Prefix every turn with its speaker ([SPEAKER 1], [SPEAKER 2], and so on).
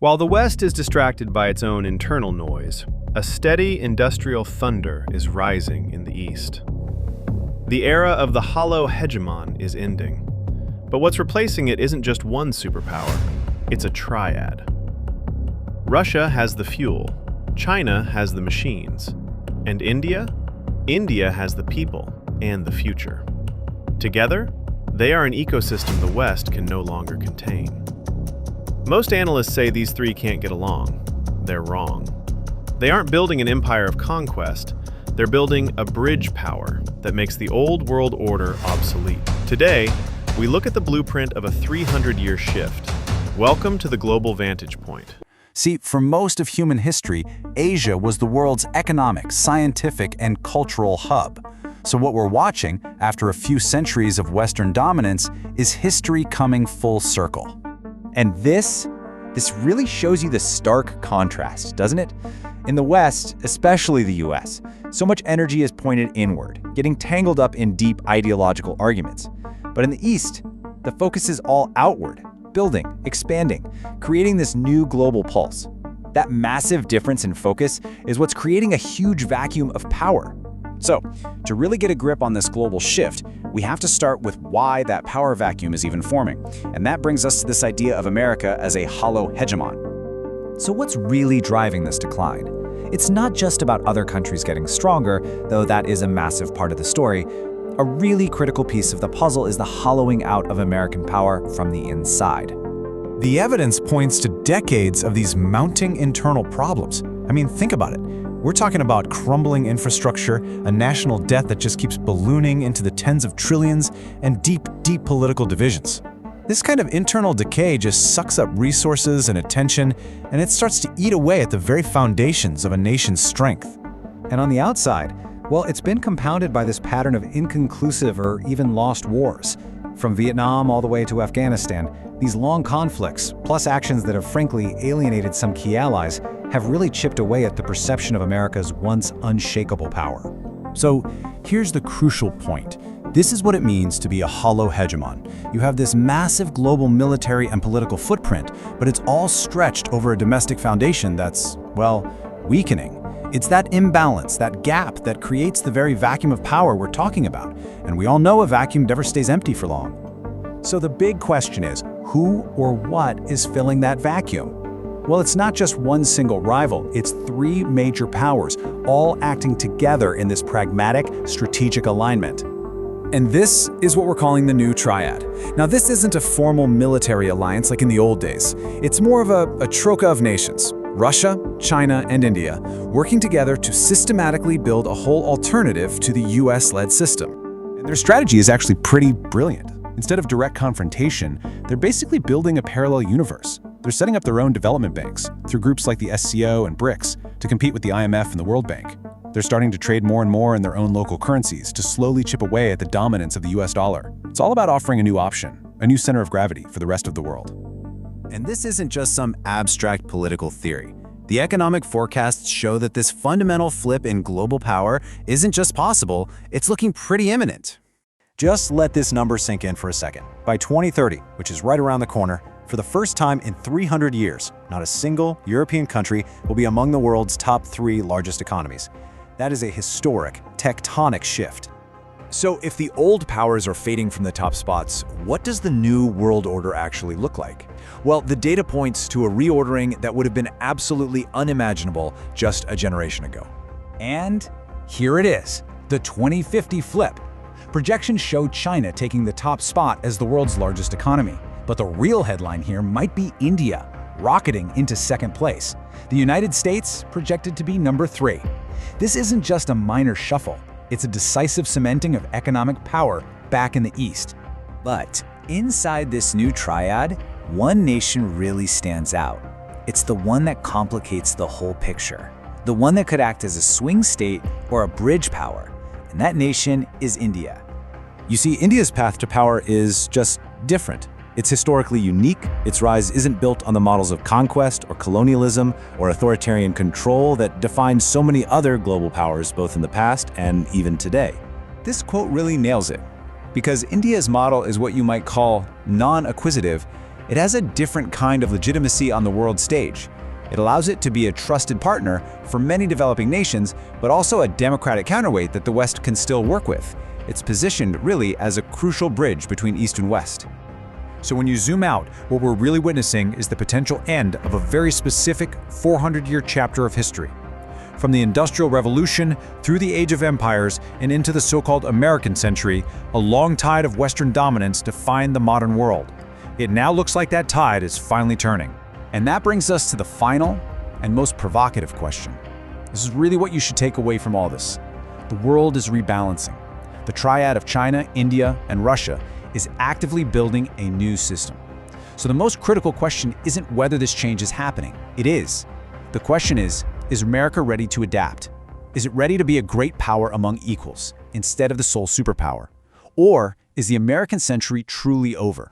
[SPEAKER 1] While the West is distracted by its own internal noise, a steady industrial thunder is rising in the East. The era of the hollow hegemon is ending. But what's replacing it isn't just one superpower, it's a triad. Russia has the fuel, China has the machines, and India? India has the people and the future. Together, they are an ecosystem the West can no longer contain. Most analysts say these three can't get along. They're wrong. They aren't building an empire of conquest, they're building a bridge power that makes the old world order obsolete. Today, we look at the blueprint of a 300-year shift. Welcome to the Global Vantage Point.
[SPEAKER 2] See, for most of human history, Asia was the world's economic, scientific, and cultural hub. So what we're watching, after a few centuries of Western dominance, is history coming full circle.
[SPEAKER 3] And this really shows you the stark contrast, doesn't it? In the West, especially the US, so much energy is pointed inward, getting tangled up in deep ideological arguments. But in the East, the focus is all outward, building, expanding, creating this new global pulse. That massive difference in focus is what's creating a huge vacuum of power. So, to really get a grip on this global shift, we have to start with why that power vacuum is even forming. And that brings us to this idea of America as a hollow hegemon.
[SPEAKER 4] So what's really driving this decline? It's not just about other countries getting stronger, though that is a massive part of the story. A really critical piece of the puzzle is the hollowing out of American power from the inside.
[SPEAKER 2] The evidence points to decades of these mounting internal problems. I mean, think about it. We're talking about crumbling infrastructure, a national debt that just keeps ballooning into the tens of trillions, and deep political divisions. This kind of internal decay just sucks up resources and attention, and it starts to eat away at the very foundations of a nation's strength.
[SPEAKER 4] And on the outside, well, it's been compounded by this pattern of inconclusive or even lost wars. From Vietnam all the way to Afghanistan, these long conflicts, plus actions that have frankly alienated some key allies, have really chipped away at the perception of America's once unshakable power.
[SPEAKER 2] So here's the crucial point. This is what it means to be a hollow hegemon. You have this massive global military and political footprint, but it's all stretched over a domestic foundation that's, well, weakening. It's that imbalance, that gap, that creates the very vacuum of power we're talking about. And we all know a vacuum never stays empty for long. So the big question is, who or what is filling that vacuum? Well, it's not just one single rival, it's three major powers, all acting together in this pragmatic, strategic alignment. And this is what we're calling the new Triad. Now, this isn't a formal military alliance like in the old days. It's more of a troika of nations, Russia, China, and India, working together to systematically build a whole alternative to the US-led system. And their strategy is actually pretty brilliant. Instead of direct confrontation, they're basically building a parallel universe. They're setting up their own development banks through groups like the SCO and BRICS to compete with the IMF and the World Bank. They're starting to trade more and more in their own local currencies to slowly chip away at the dominance of the US dollar. It's all about offering a new option, a new center of gravity for the rest of the world.
[SPEAKER 5] And this isn't just some abstract political theory. The economic forecasts show that this fundamental flip in global power isn't just possible, it's looking pretty imminent.
[SPEAKER 2] Just let this number sink in for a second. By 2030, which is right around the corner, for the first time in 300 years, not a single European country will be among the world's top 3 largest economies. That is a historic, tectonic shift. So if the old powers are fading from the top spots, what does the new world order actually look like? Well, the data points to a reordering that would have been absolutely unimaginable just a generation ago.
[SPEAKER 4] And here it is, the 2050 flip. Projections show China taking the top spot as the world's largest economy. But the real headline here might be India, rocketing into second place. The United States projected to be number 3. This isn't just a minor shuffle. It's a decisive cementing of economic power back in the East.
[SPEAKER 3] But inside this new triad, one nation really stands out. It's the one that complicates the whole picture. The one that could act as a swing state or a bridge power. And that nation is India.
[SPEAKER 2] You see, India's path to power is just different. It's historically unique. Its rise isn't built on the models of conquest or colonialism or authoritarian control that defined so many other global powers both in the past and even today.
[SPEAKER 4] This quote really nails it, because India's model is what you might call non-acquisitive.
[SPEAKER 2] it has a different kind of legitimacy on the world stage. It allows it to be a trusted partner for many developing nations, but also a democratic counterweight that the West can still work with. It's positioned really as a crucial bridge between East and West.
[SPEAKER 4] So when you zoom out, what we're really witnessing is the potential end of a very specific 400-year chapter of history. From the Industrial Revolution through the Age of Empires and into the so-called American century, a long tide of Western dominance defined the modern world. It now looks like that tide is finally turning.
[SPEAKER 2] And that brings us to the final and most provocative question. This is really what you should take away from all this. The world is rebalancing. The triad of China, India, and Russia is actively building a new system. So the most critical question isn't whether this change is happening. It is. The question is America ready to adapt? Is it ready to be a great power among equals instead of the sole superpower? Or is the American century truly over?